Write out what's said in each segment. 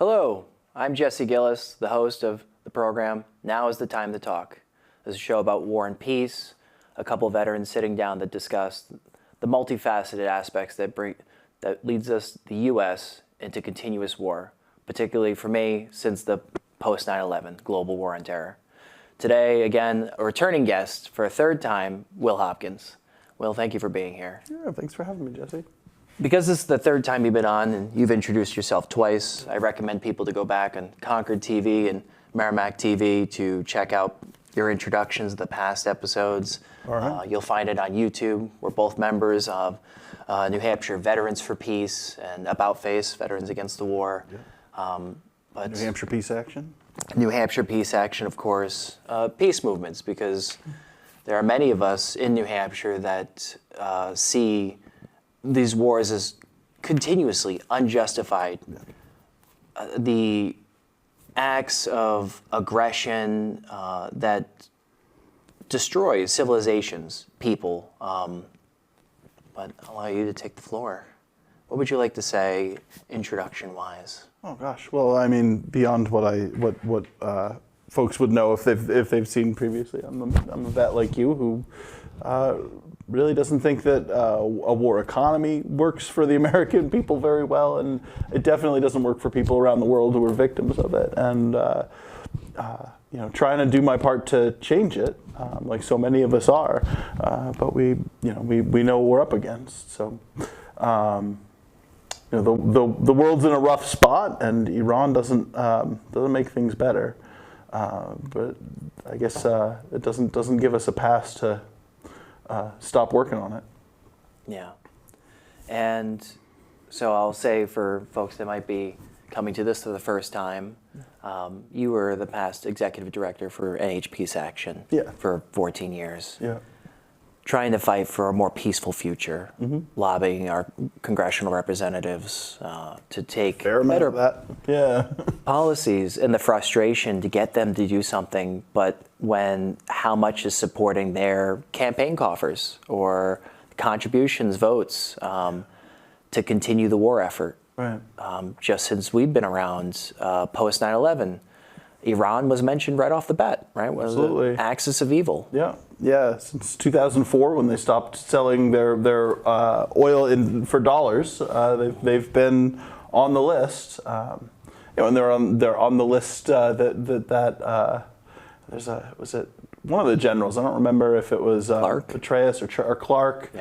Hello, I'm Jesse Gillis, the host of the program Now is the Time to Talk. This is a show about war and peace, a couple of veterans sitting down that discuss the multifaceted aspects that leads us, the U.S., into continuous war, particularly for me since the post 9/11 global war on terror. Today, again, a returning guest for a third time, Will Hopkins. Will, thank you for being here. Yeah, thanks for having me, Jesse. Because this is the third time you've been on and you've introduced yourself twice, I recommend people to go back on Concord TV and Merrimack TV to check out your introductions of the past episodes. All right. You'll find it on YouTube. We're both members of New Hampshire Veterans for Peace and About Face, Veterans Against the War. Yeah. New Hampshire Peace Action? New Hampshire Peace Action, of course. Peace movements, because there are many of us in New Hampshire that see these wars as continuously unjustified. The acts of aggression that destroys civilizations, people. But I'll allow you to take the floor. What would you like to say, introduction-wise? Oh gosh, well, I mean, beyond what folks would know if they've seen previously. I'm a vet like you who really doesn't think that a war economy works for the American people very well, and it definitely doesn't work for people around the world who are victims of it. And trying to do my part to change it, like so many of us are, but we know what we're up against. So, the world's in a rough spot, and Iran doesn't make things better. But I guess it doesn't give us a pass to stop working on it. Yeah. And so I'll say for folks that might be coming to this for the first time, you were the past executive director for NH Peace Action for 14 years. Yeah. Trying to fight for a more peaceful future, lobbying our congressional representatives to take better policies, and the frustration to get them to do something, but when how much is supporting their campaign coffers or contributions, votes to continue the war effort. Right. Just since we've been around post 9/11, Iran was mentioned right off the bat, right? Absolutely. The axis of evil. Yeah. Since 2004, when they stopped selling their oil for dollars, they've been on the list. And they're on the list was it one of the generals? I don't remember if it was Petraeus or Clark,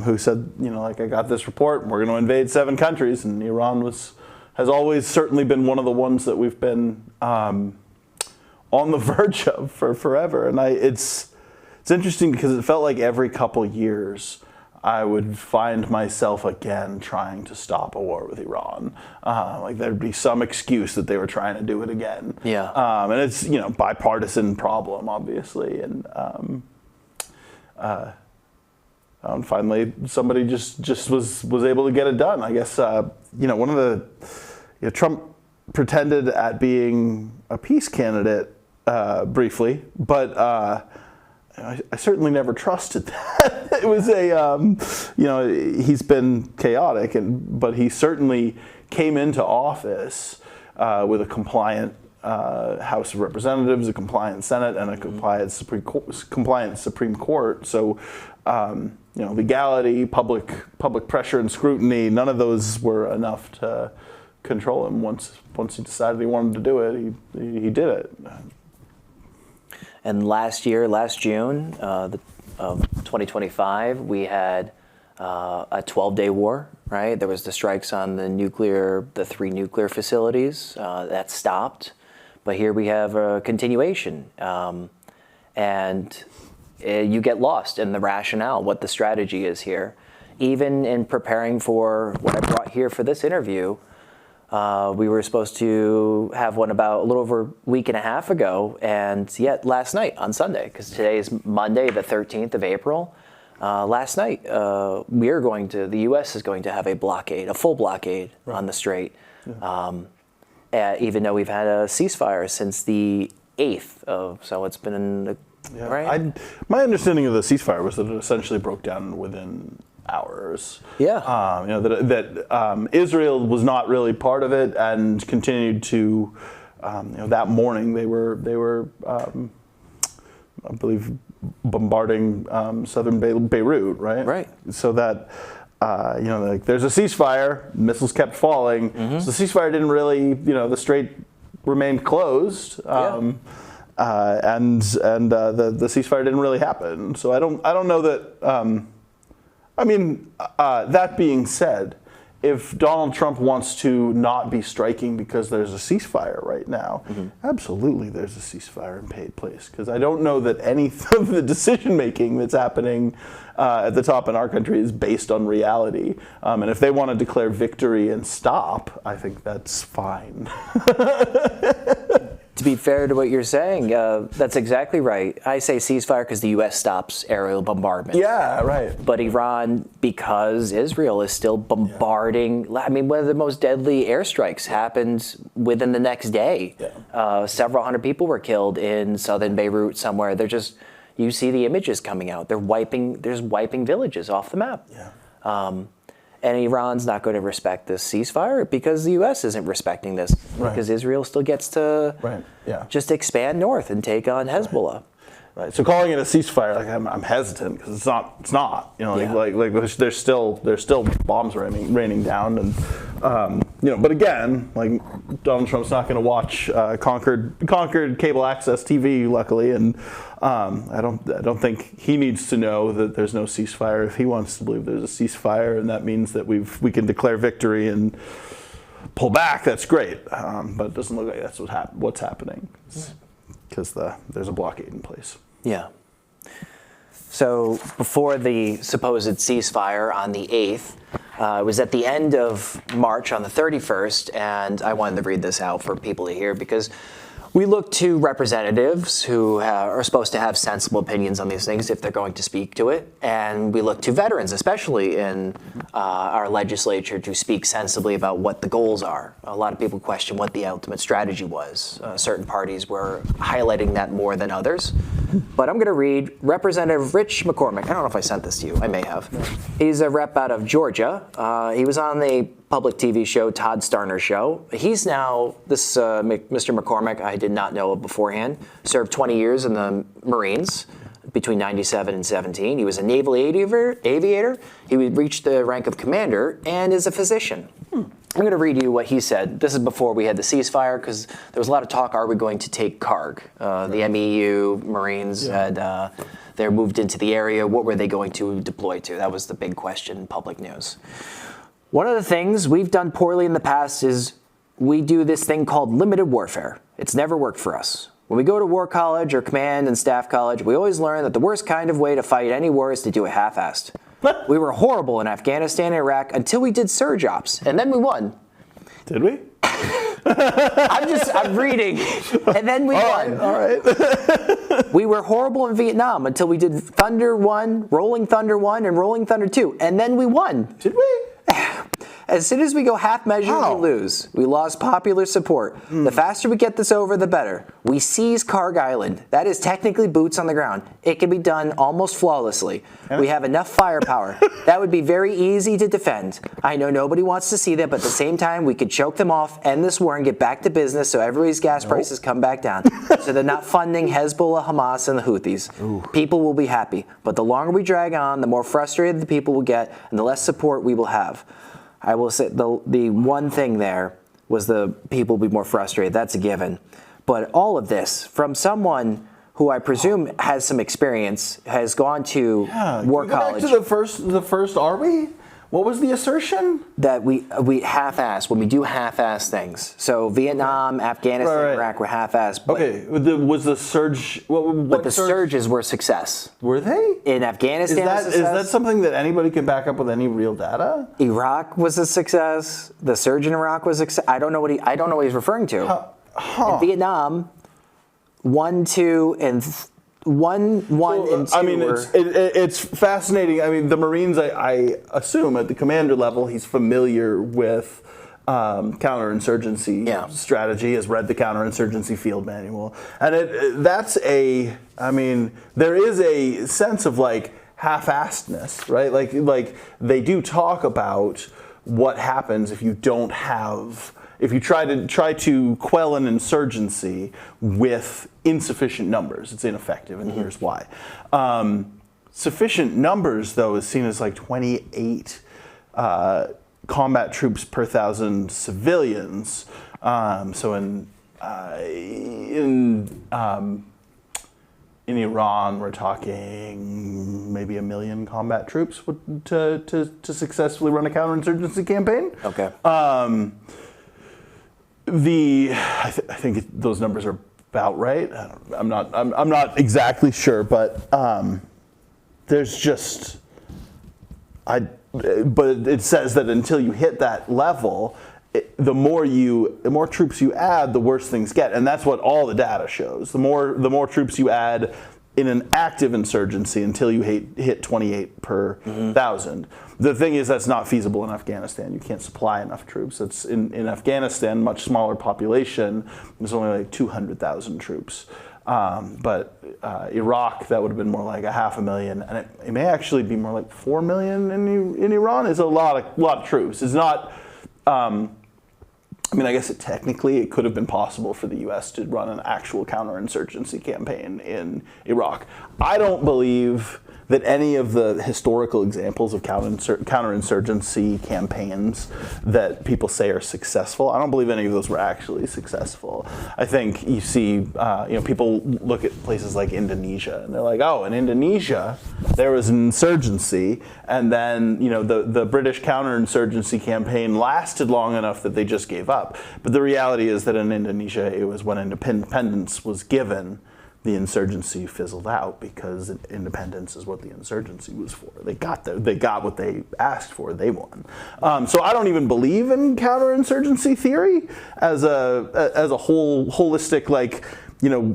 who said, I got this report, we're going to invade 7 countries, and Iran has always certainly been one of the ones that we've been on the verge of for forever. And it's interesting because it felt like every couple years I would find myself again trying to stop a war with Iran. Like there'd be some excuse that they were trying to do it again. Yeah. And it's bipartisan problem, obviously, and finally somebody just was able to get it done. I guess one of the Trump pretended at being a peace candidate briefly, but I certainly never trusted that. It was he's been chaotic, but he certainly came into office with a compliant House of Representatives, a compliant Senate, and a compliant Supreme Court. So, legality, public pressure and scrutiny, none of those were enough to control him. Once he decided he wanted to do it, he did it. And last June of 2025, we had a 12-day war, right? There was the strikes on the 3 nuclear facilities that stopped. But here we have a continuation. And you get lost in the rationale, what the strategy is here. Even in preparing for what I brought here for this interview, we were supposed to have one about a little over a week and a half ago, and yet last night on Sunday, because today is Monday, the 13th of April. Last night, the U.S. is going to have a full blockade on the Strait, even though we've had a ceasefire since the 8th so it's been right? My understanding of the ceasefire was that it essentially broke down within hours. Yeah. You know, that Israel was not really part of it and continued to, you know, that morning they were I believe bombarding southern Beirut, right? Right. So that, you know, like there's a ceasefire, missiles kept falling. So the ceasefire didn't really, you know, the strait remained closed. And the ceasefire didn't really happen. So I don't know that. I mean, that being said, if Donald Trump wants to not be striking because there's a ceasefire right now, absolutely there's a ceasefire in paid place. Because I don't know that any of the decision making that's happening at the top in our country is based on reality. And if they want to declare victory and stop, I think that's fine. To be fair to what you're saying, that's exactly right. I say ceasefire because the U.S. stops aerial bombardment. Yeah, right. But Iran, because Israel is still bombarding, I mean, one of the most deadly airstrikes happened within the next day. Yeah. Several hundred people were killed in southern Beirut somewhere. They're just, you see the images coming out. They're wiping villages off the map. Yeah. And Iran's not going to respect this ceasefire because the U.S. isn't respecting this. Right. Because Israel still gets to just expand north and take on Hezbollah. Right. So calling it a ceasefire, like I'm hesitant because it's not. It's not. You know, like there's still bombs raining down, and you know. But again, like Donald Trump's not going to watch Concord cable access TV, luckily, and I don't think he needs to know that there's no ceasefire. If he wants to believe there's a ceasefire, and that means that we can declare victory and pull back, that's great. But it doesn't look like that's what's happening because there's a blockade in place. Yeah. So before the supposed ceasefire on the 8th, it was at the end of March on the 31st, and I wanted to read this out for people to hear because we look to representatives who are supposed to have sensible opinions on these things if they're going to speak to it, and we look to veterans, especially in our legislature, to speak sensibly about what the goals are. A lot of people question what the ultimate strategy was. Certain parties were highlighting that more than others. But I'm going to read Representative Rich McCormick. I don't know if I sent this to you. I may have. He's a rep out of Georgia. He was on the public TV show Todd Starner's show. He's now, this Mr. McCormick, I did not know of beforehand, served 20 years in the Marines between 97 and 17. He was a naval aviator. He reached the rank of commander and is a physician. I'm going to read you what he said. This is before we had the ceasefire because there was a lot of talk, are we going to take Karg? The MEU Marines had they're moved into the area. What were they going to deploy to? That was the big question in public news. One of the things we've done poorly in the past is we do this thing called limited warfare. It's never worked for us. When we go to War College or Command and Staff College, we always learn that the worst kind of way to fight any war is to do it half-assed. We were horrible in Afghanistan and Iraq until we did surge ops, and then we won. Did we? I'm reading, and then we won. All right. We were horrible in Vietnam until we did Thunder 1, Rolling Thunder 1, and Rolling Thunder 2, and then we won. Did we? As soon as we go half measure, we lose. We lost popular support. The faster we get this over, the better. We seize Karg Island. That is technically boots on the ground. It can be done almost flawlessly. We have enough firepower. That would be very easy to defend. I know nobody wants to see that, but at the same time, we could choke them off, end this war, and get back to business so everybody's gas prices come back down. So they're not funding Hezbollah, Hamas, and the Houthis. People will be happy. But the longer we drag on, the more frustrated the people will get, and the less support we will have. I will say the one thing there was the people will be more frustrated. That's a given. But all of this from someone who I presume has some experience, has gone to war college. Back to the first. Are we? What was the assertion? That we half-ass when we do half-ass things. So Vietnam, Afghanistan, Iraq were half-ass. Okay, was the surge? But the surges were success. Were they? In Afghanistan, is that something that anybody can back up with any real data? Iraq was a success. The surge in Iraq was a success. I don't know what he's referring to. In Vietnam, 1, 2, and 1 and 2. I mean, it's fascinating. I mean, the Marines, I assume at the commander level, he's familiar with counterinsurgency strategy, has read the counterinsurgency field manual. And there is a sense of like, half-assedness, right? Like they do talk about what happens if you don't have, if you try to quell an insurgency with insufficient numbers. It's ineffective, and here's why. Sufficient numbers, though, is seen as like 28 combat troops per 1,000 civilians. So in Iran, we're talking maybe 1 million combat troops to successfully run a counterinsurgency campaign. Okay. I think those numbers are about right. I'm not exactly sure, but there's just but it says that until you hit that level, the more troops you add, the worse things get, and that's what all the data shows. The more troops you add in an active insurgency until you hit 28 per 1,000. The thing is, that's not feasible in Afghanistan. You can't supply enough troops. It's in Afghanistan, much smaller population. There's only like 200,000 troops. But Iraq, that would have been more like 500,000, and it may actually be more like 4 million in Iran. It's a lot of troops. It's not. I mean, I guess technically it could have been possible for the U.S. to run an actual counterinsurgency campaign in Iraq. I don't believe that any of the historical examples of counterinsurgency campaigns that people say are successful, I don't believe any of those were actually successful. I think you see, people look at places like Indonesia, and they're like, oh, in Indonesia, there was an insurgency, and then, the British counterinsurgency campaign lasted long enough that they just gave up. But the reality is that in Indonesia, it was when independence was given, the insurgency fizzled out, because independence is what the insurgency was for. They got what they asked for. They won. So I don't even believe in counterinsurgency theory as a whole holistic,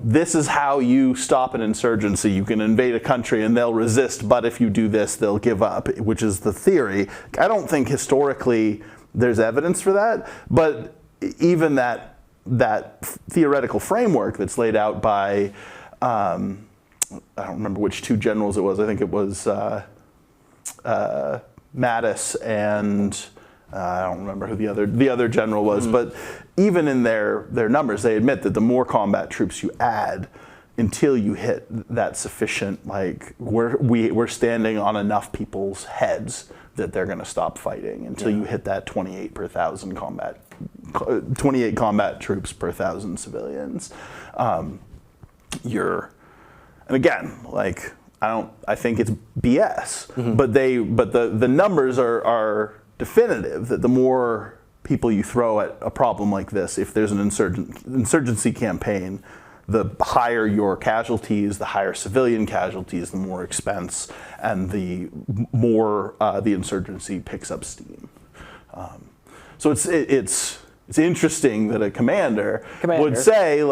this is how you stop an insurgency. You can invade a country and they'll resist, but if you do this, they'll give up, which is the theory. I don't think historically there's evidence for that, but even that theoretical framework that's laid out by I don't remember which two generals it was. I think it was Mattis and I don't remember who the other general was. But even in their numbers, they admit that the more combat troops you add, until you hit that sufficient, we're standing on enough people's heads that they're going to stop fighting, until you hit that 28 per 1,000 28 combat troops per 1,000 civilians. And again, I think it's BS, but the numbers are definitive that the more people you throw at a problem like this, if there's an insurgency campaign, the higher your casualties, the higher civilian casualties, the more expense, and the more the insurgency picks up steam. So it's interesting that a commander would say,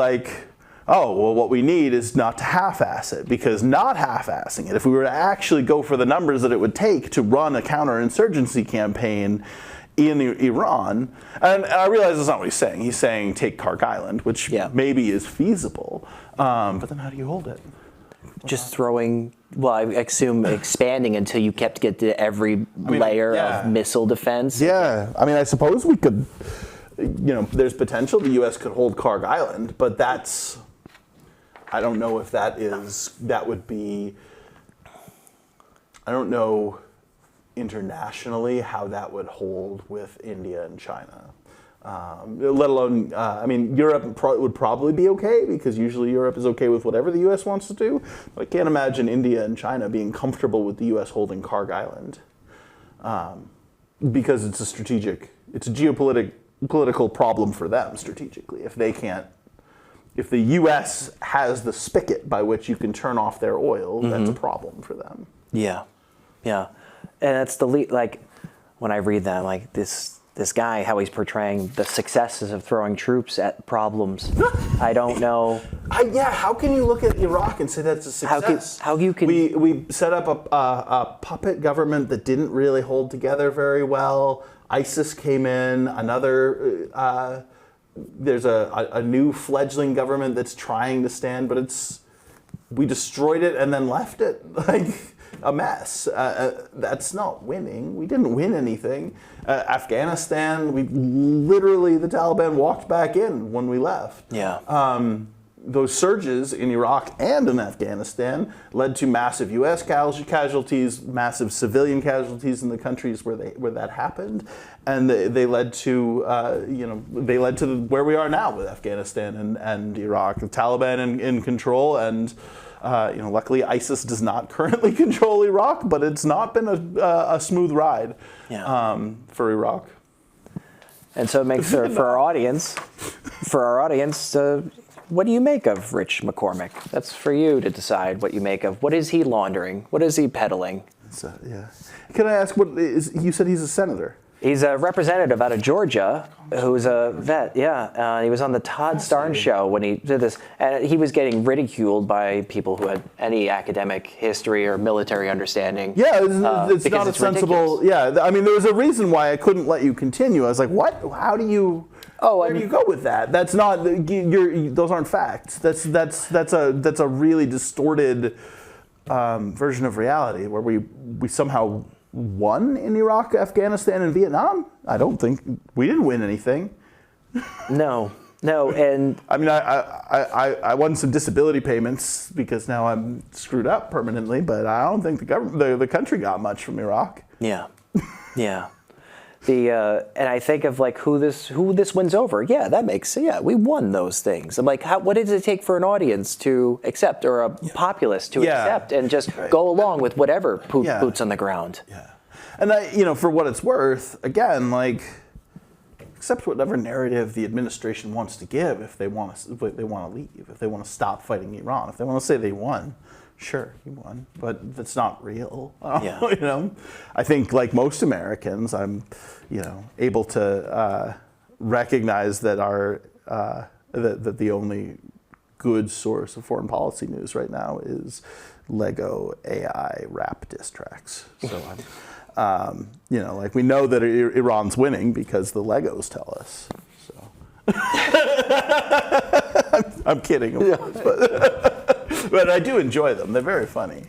oh, well, what we need is not to half-ass it, because not half-assing it, if we were to actually go for the numbers that it would take to run a counterinsurgency campaign in Iran, and I realize that's not what he's saying. He's saying take Karg Island, which maybe is feasible, but then how do you hold it? Just throwing, I assume expanding until you get to every layer of missile defense. Yeah, I suppose we could, there's potential the U.S. could hold Karg Island, but I don't know if that would be, I don't know internationally how that would hold with India and China. Let alone, Europe would probably be okay, because usually Europe is okay with whatever the U.S. wants to do. But I can't imagine India and China being comfortable with the U.S. holding Karg Island, because it's a geopolitical problem for them strategically. If the U.S. has the spigot by which you can turn off their oil, that's a problem for them. Yeah, and that's when I read that, this guy, how he's portraying the successes of throwing troops at problems. I don't know. How can you look at Iraq and say that's a success? How you can? We set up a puppet government that didn't really hold together very well. ISIS came in. There's a new fledgling government that's trying to stand, but we destroyed it and then left it like a mess. That's not winning. We didn't win anything. Afghanistan, the Taliban walked back in when we left. Yeah. Those surges in Iraq and in Afghanistan led to massive U.S. casualties, massive civilian casualties in the countries where that happened, and they led to where we are now with Afghanistan and Iraq. The Taliban in control, and luckily ISIS does not currently control Iraq, but it's not been a smooth ride for Iraq. And so it makes for our audience, what do you make of Rich McCormick? That's for you to decide what you make of. What is he laundering? What is he peddling? Yeah. Can I ask you said he's a senator? He's a representative out of Georgia who's a vet, yeah. He was on the Todd Starnes show when he did this. And he was getting ridiculed by people who had any academic history or military understanding. Yeah, it's not a sensible... ridiculous. Yeah, I mean, there was a reason why I couldn't let you continue. I was like, what? How do you... Where do you go with that? That's not... those aren't facts. That's a really distorted version of reality where we somehow won in Iraq, Afghanistan, and Vietnam. I don't think... We didn't win anything. No, and... I mean, I won some disability payments because now I'm screwed up permanently, but I don't think the country got much from Iraq. Yeah. And I think of like who this wins over. Yeah, that makes sense. Yeah, we won those things. I'm like, what does it take for an audience to accept or a populace to accept and just go along with whatever boots on the ground? Yeah, and for what it's worth, again, like, accept whatever narrative the administration wants to give if they want to leave, if they want to stop fighting Iran, if they want to say they won. Sure, he won, but that's not real. Yeah. I think, like most Americans, I'm, able to recognize that that the only good source of foreign policy news right now is Lego AI rap diss tracks. So I'm, like we know that Iran's winning because the Legos tell us. So I'm kidding, of course, but I do enjoy them. They're very funny.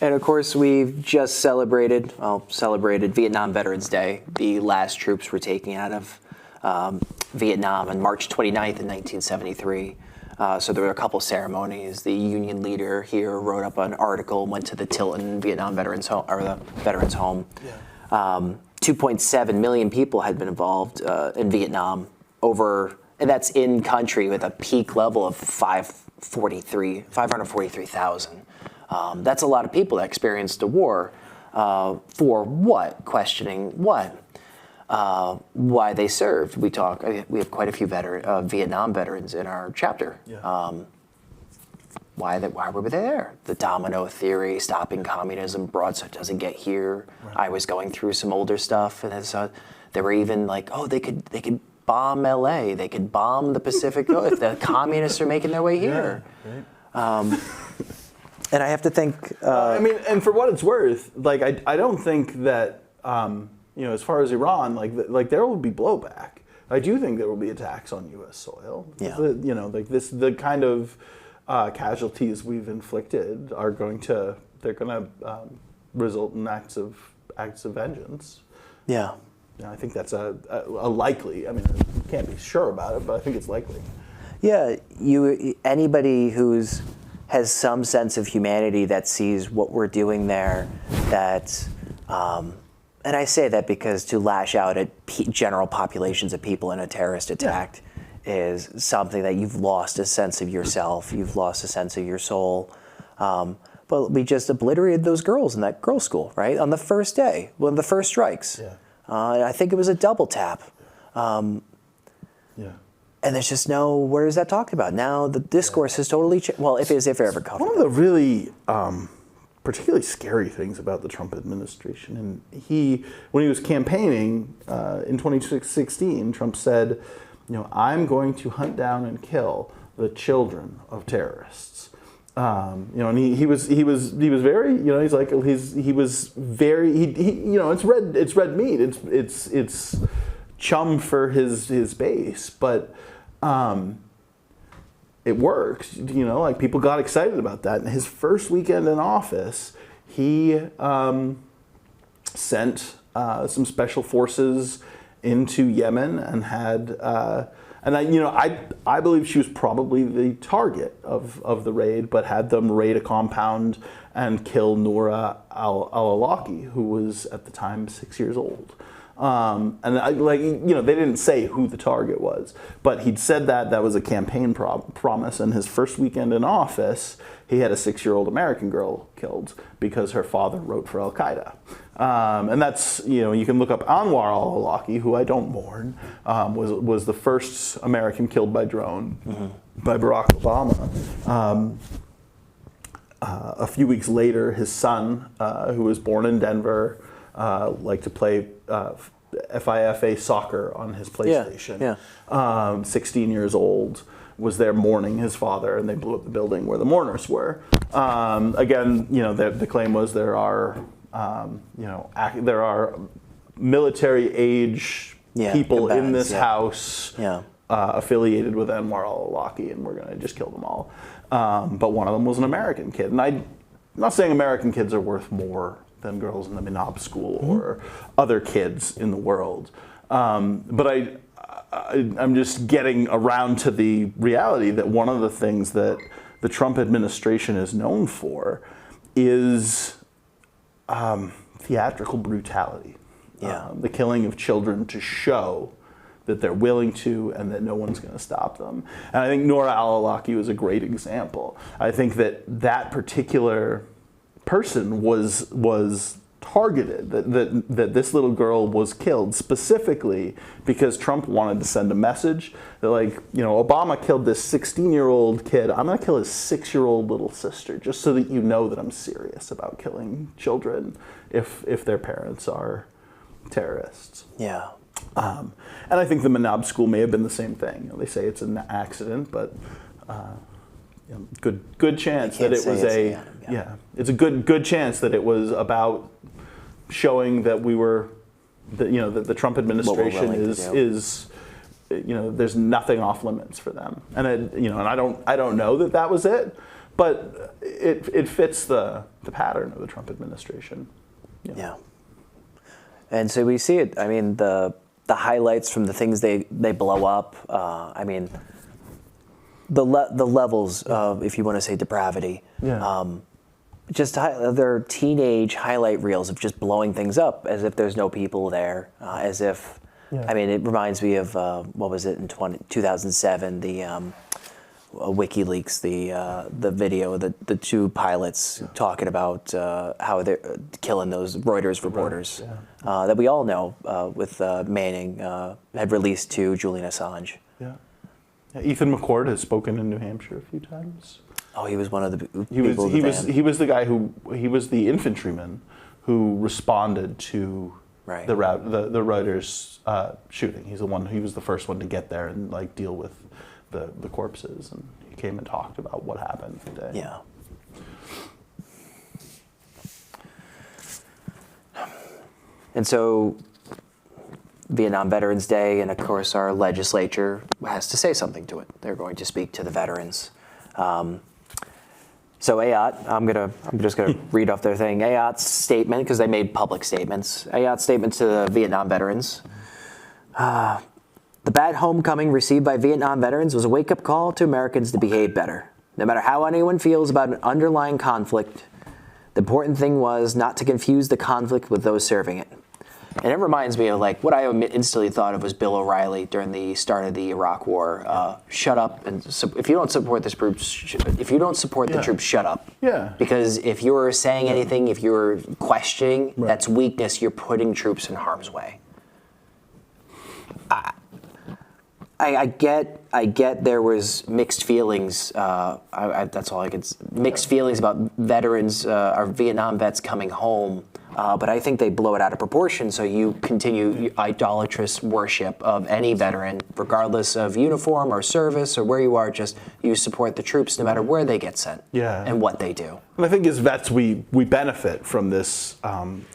And of course, we've just celebrated Vietnam Veterans Day. The last troops were taken out of Vietnam on March 29th in 1973. So there were a couple ceremonies. The union leader here wrote up an article, went to the Tilton Vietnam Veterans Home, or the Veterans Home. Yeah. 2.7 million people had been involved in Vietnam and that's in country with a peak level of 543,000. That's a lot of people that experienced the war. For what? Questioning what? Why they served. We have quite a few Vietnam veterans in our chapter. Yeah. Why were they there? The domino theory, stopping communism, broadside doesn't get here. Right. I was going through some older stuff, and they were even like, they could bomb L.A., they could bomb the Pacific if the communists are making their way here. Yeah, right. And I have to think... and for what it's worth, like I don't think that, as far as Iran, like there will be blowback. I do think there will be attacks on U.S. soil. Yeah. The kind of casualties we've inflicted are going to result in acts of vengeance. Yeah. I think that's a likely. I mean, you can't be sure about it, but I think it's likely. Yeah, anybody has some sense of humanity that sees what we're doing there, that, and I say that because to lash out at general populations of people in a terrorist attack is something that you've lost a sense of yourself, you've lost a sense of your soul. But we just obliterated those girls in that girls' school, right? On the first day, one of the first strikes. Yeah. I think it was a double tap. And there's just where is that talked about? Now the discourse has totally changed. Well, if it ever comes. One of the really particularly scary things about the Trump administration, and when he was campaigning in 2016, Trump said, I'm going to hunt down and kill the children of terrorists. And he was very, he's like, he was very, it's red meat. It's chum for his base. But it worked. Like people got excited about that. And his first weekend in office, he sent some special forces into Yemen and had, I believe she was probably the target of the raid, but had them raid a compound and kill Noura al-Awlaki, who was at the time 6 years old. They didn't say who the target was, but he'd said that was a campaign promise. And his first weekend in office, he had a 6-year-old American girl killed because her father wrote for Al-Qaeda. And that's, you can look up Anwar al-Awlaki, who I don't mourn, was the first American killed by drone by Barack Obama. A few weeks later, his son, who was born in Denver, liked to play FIFA soccer on his PlayStation. 16 years old, was there mourning his father, and they blew up the building where the mourners were. Again, the claim was there are military age people in this house affiliated with Anwar al-Awlaki, and we're going to just kill them all. But one of them was an American kid, and I'm not saying American kids are worth more than girls in the Minab school or other kids in the world. But I'm just getting around to the reality that one of the things that the Trump administration is known for is theatrical brutality. The killing of children to show that they're willing to and that no one's going to stop them. And I think Noura al-Awlaki was a great example. I think that particular person was targeted, that this little girl was killed specifically because Trump wanted to send a message that, Obama killed this 16-year-old kid. I'm going to kill his 6-year-old little sister just so that you know that I'm serious about killing children if their parents are terrorists. Yeah. And I think the Minab school may have been the same thing. They say it's an accident, but good chance that it was it's a good chance that it was about showing that that the Trump administration is there's nothing off limits for them. And I don't know that was it, but it fits the pattern of the Trump administration. Yeah. And so we see it. I mean, the highlights from the things they blow up. The levels of, if you want to say, depravity. Just their teenage highlight reels of just blowing things up as if there's no people there, as if. It reminds me of what was it in 2007, the WikiLeaks, the video, the two pilots talking about how they're killing those Reuters reporters that we all know with Manning had released to Julian Assange. Ethan McCord has spoken in New Hampshire a few times. Oh, he was one of the people. He was the guy he was the infantryman who responded to the Reuters shooting. He was the first one to get there and deal with the corpses, and he came and talked about what happened today. Yeah. And so Vietnam Veterans Day, and of course our legislature has to say something to it. They're going to speak to the veterans. So AOT, I'm just gonna read off their thing. AOT's statement, because they made public statements. AOT's statement to the Vietnam veterans. The bad homecoming received by Vietnam veterans was a wake-up call to Americans to behave better. No matter how anyone feels about an underlying conflict, the important thing was not to confuse the conflict with those serving it. And it reminds me of what I instantly thought of was Bill O'Reilly during the start of the Iraq War. Shut up, and if you don't support the troops, shut up. Yeah. Because if you're saying anything, if you're questioning, that's weakness. You're putting troops in harm's way. I get there was mixed feelings. That's all I could. Mixed feelings about veterans, our Vietnam vets coming home. But I think they blow it out of proportion, so you continue idolatrous worship of any veteran, regardless of uniform or service or where you are. Just you support the troops no matter where they get sent and what they do. And I think as vets, we benefit from this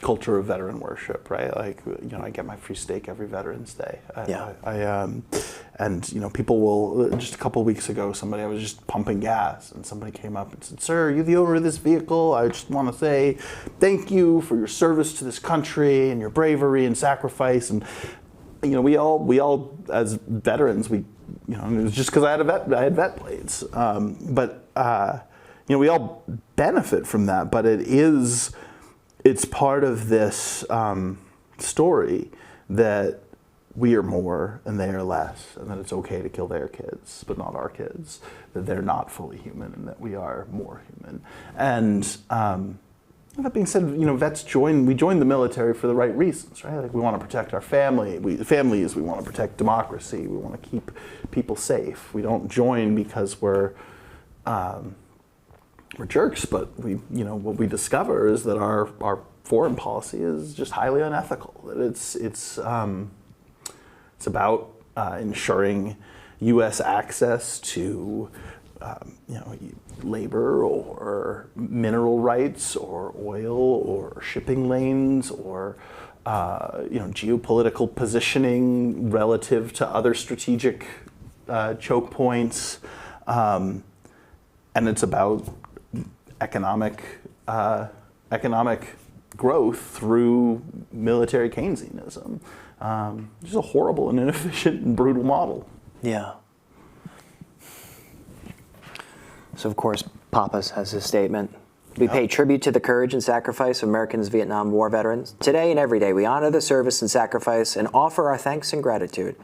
culture of veteran worship, right? Like, I get my free steak every Veterans Day. And people will, just a couple of weeks ago, I was just pumping gas, and somebody came up and said, "Sir, you're the owner of this vehicle. I just want to say thank you for your service to this country and your bravery and sacrifice." And we all as veterans, it was just because I had vet blades, we all benefit from that, but it's part of this story that we are more and they are less, and that it's okay to kill their kids, but not our kids, that they're not fully human and that we are more human. And that being said, vets we join the military for the right reasons, right? Like, we want to protect our families, we want to protect democracy, we want to keep people safe. We don't join because we're jerks, but what we discover is that our foreign policy is just highly unethical. That it's about ensuring U.S. access to labor or mineral rights or oil or shipping lanes or geopolitical positioning relative to other strategic choke points, and it's about economic growth through military Keynesianism. Just a horrible and inefficient and brutal model. Yeah. So, of course, Pappas has his statement. We pay tribute to the courage and sacrifice of Americans Vietnam War veterans. Today and every day, we honor the service and sacrifice and offer our thanks and gratitude.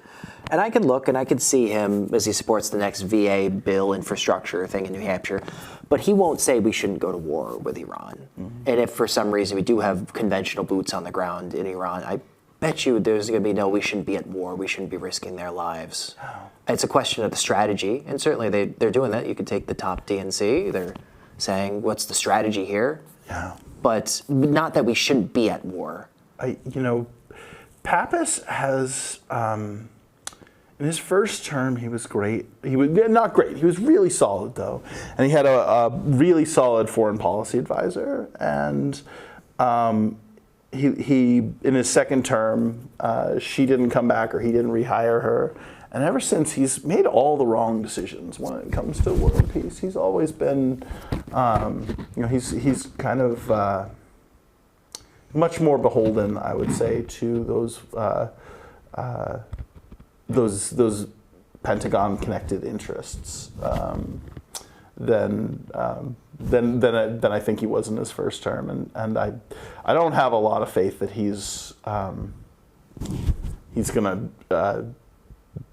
And I could look and I could see him as he supports the next VA bill infrastructure thing in New Hampshire, but he won't say we shouldn't go to war with Iran. Mm-hmm. And if for some reason we do have conventional boots on the ground in Iran, I bet you there's going to be no, we shouldn't be at war, we shouldn't be risking their lives. Oh. It's a question of the strategy, and certainly they're doing that. You could take the top DNC, they're saying, what's the strategy here? Yeah. But not that we shouldn't be at war. Pappas has, in his first term, he was great. He was not great. He was really solid, though. And he had a really solid foreign policy advisor. And he in his second term, she didn't come back, or he didn't rehire her. And ever since, he's made all the wrong decisions when it comes to world peace. He's always been, he's kind of much more beholden, I would say, to those Pentagon-connected interests than I think he was in his first term. And I don't have a lot of faith that he's going to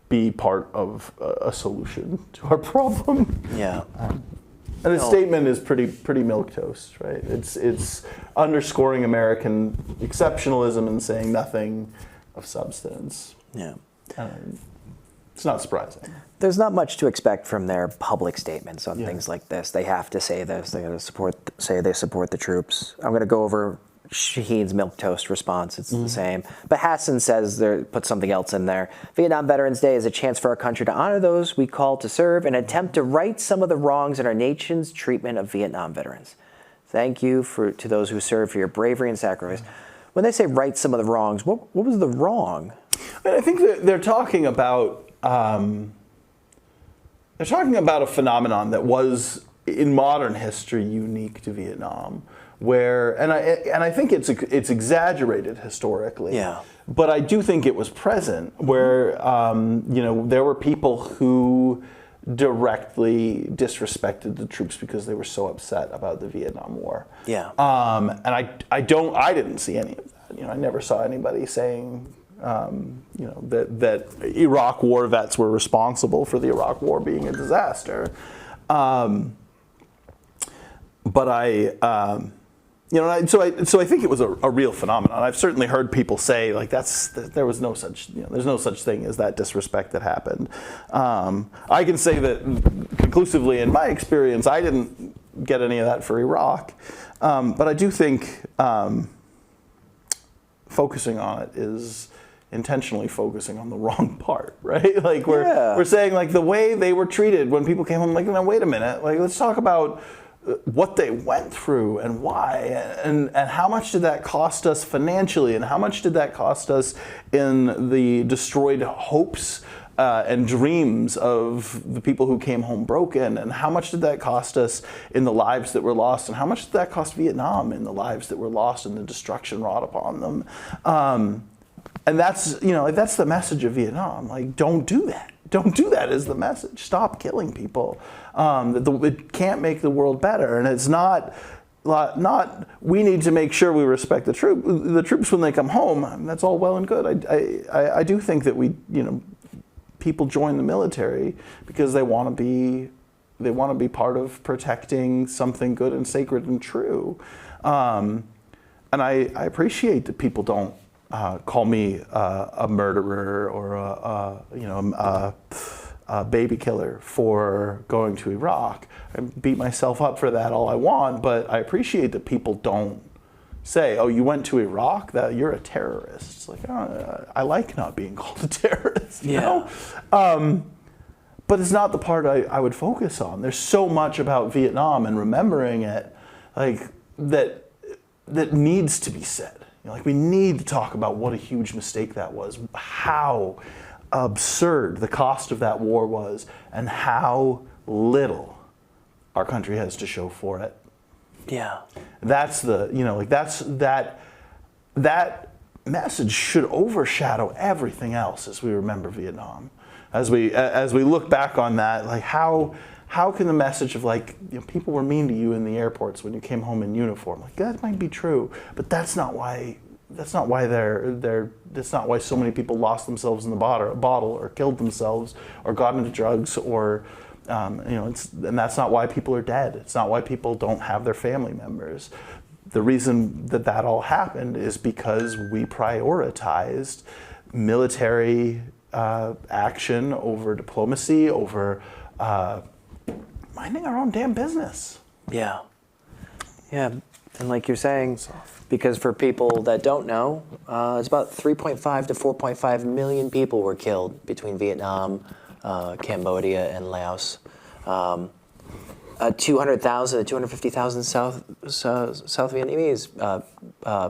be part of a solution to our problem. Yeah. And his statement is pretty milquetoast, right? It's underscoring American exceptionalism and saying nothing of substance. Yeah. It's not surprising. There's not much to expect from their public statements on things like this. They have to say this. They got to say they support the troops. I'm going to go over Shaheen's milquetoast response. It's the same. But Hassan says, put something else in there. Vietnam Veterans Day is a chance for our country to honor those we call to serve and attempt to right some of the wrongs in our nation's treatment of Vietnam veterans. Thank you to those who served for your bravery and sacrifice. When they say right some of the wrongs, what was the wrong? I think they're talking about a phenomenon that was in modern history unique to Vietnam, where and I think it's exaggerated historically. Yeah. But I do think it was present, where there were people who directly disrespected the troops because they were so upset about the Vietnam War. Yeah. And I didn't see any of that. I never saw anybody saying that Iraq War vets were responsible for the Iraq War being a disaster. But so I think it was a real phenomenon. I've certainly heard people say there was no such there's no such thing as that disrespect that happened. I can say that conclusively in my experience, I didn't get any of that for Iraq, but I do think focusing on it is intentionally focusing on the wrong part, right? We're saying the way they were treated when people came home. No, wait a minute. Let's talk about what they went through and why, and how much did that cost us financially, and how much did that cost us in the destroyed hopes and dreams of the people who came home broken, and how much did that cost us in the lives that were lost, and how much did that cost Vietnam in the lives that were lost and the destruction wrought upon them. And that's, that's the message of Vietnam. Like, don't do that. Don't do that is the message. Stop killing people. It can't make the world better. And it's not we need to make sure we respect the troops when they come home. And that's all well and good. I do think that people join the military because they want to be part of protecting something good and sacred and true. And I appreciate that people don't call me a murderer or a baby killer for going to Iraq. I beat myself up for that all I want, but I appreciate that people don't say, "Oh, you went to Iraq? That you're a terrorist." It's like, I like not being called a terrorist. You know? But it's not the part I would focus on. There's so much about Vietnam and remembering it, like that needs to be said. We need to talk about what a huge mistake that was, how absurd the cost of that war was, and how little our country has to show for it. Yeah. That's that message should overshadow everything else as we remember Vietnam. As we look back on that, like how can the message of people were mean to you in the airports when you came home in uniform? Like, that might be true, but that's not why so many people lost themselves in the bottle or killed themselves or got into drugs or and that's not why people are dead. It's not why people don't have their family members. The reason that all happened is because we prioritized military action over diplomacy, over minding our own damn business. Yeah. And like you're saying, because for people that don't know, it's about 3.5 to 4.5 million people were killed between Vietnam, Cambodia, and Laos. 200,000 to 250,000 South Vietnamese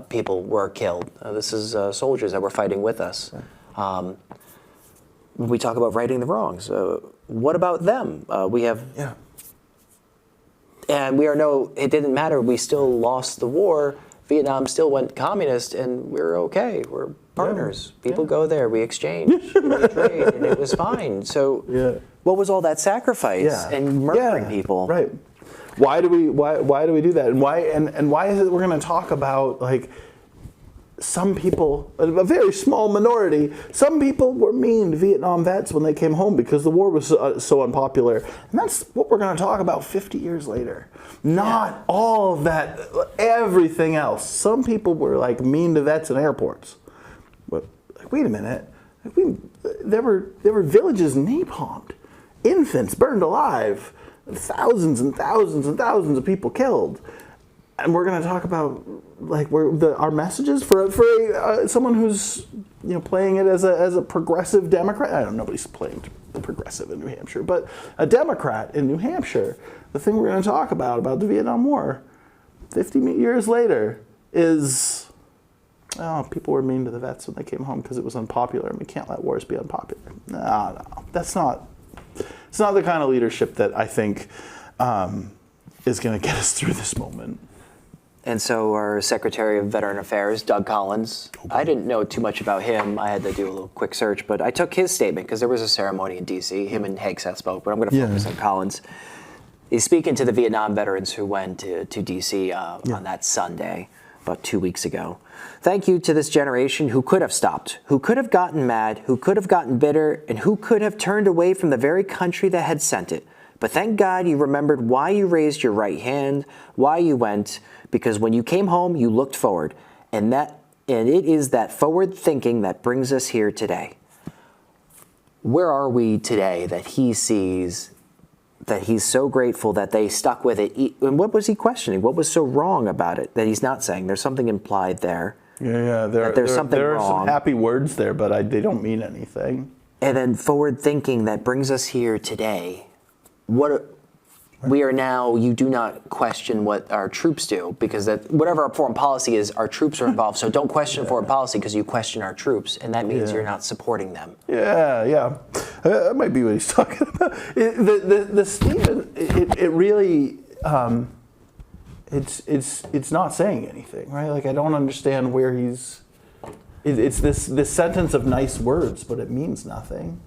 people were killed. This is soldiers that were fighting with us. We talk about righting the wrongs. What about them? And it didn't matter. We still lost the war. Vietnam still went communist, and we're okay. We're partners. People go there. We exchange. We trade, and it was fine. So, what was all that sacrifice and murdering people? Right. Why do we do that? And why is it we're going to talk about some people, a very small minority, some people were mean to Vietnam vets when they came home because the war was so unpopular. And that's what we're going to talk about 50 years later. Not all of that, everything else. Some people were mean to vets in airports. But wait a minute. There were villages napalmed, infants burned alive, thousands and thousands and thousands of people killed. And we're going to talk about our messages for someone who's playing it as a progressive Democrat. I don't know, nobody's playing progressive in New Hampshire, but a Democrat in New Hampshire. The thing we're going to talk about the Vietnam War, 50 years later, is people were mean to the vets when they came home because it was unpopular, and we can't let wars be unpopular. No, that's not. It's not the kind of leadership that I think is going to get us through this moment. And so our Secretary of Veteran Affairs, Doug Collins, I didn't know too much about him. I had to do a little quick search, but I took his statement because there was a ceremony in D.C. Him and Hegseth spoke, but I'm going to focus on Collins. He's speaking to the Vietnam veterans who went to D.C. On that Sunday, about 2 weeks ago. Thank you to this generation who could have stopped, who could have gotten mad, who could have gotten bitter, and who could have turned away from the very country that had sent it. But thank God you remembered why you raised your right hand, why you went, because when you came home, you looked forward. And it is that forward thinking that brings us here today. Where are we today that he sees that he's so grateful that they stuck with it? And what was he questioning? What was so wrong about it that he's not saying? There's something implied there. There's something wrong. There are some happy words there, but they don't mean anything. And then forward thinking that brings us here today. we are now, you do not question what our troops do, because that whatever our foreign policy is, our troops are involved. So don't question foreign policy because you question our troops, and that means you're not supporting them. Yeah. That might be what he's talking about. The statement, it really, it's not saying anything, right? Like, I don't understand where he's. It's this sentence of nice words, but it means nothing.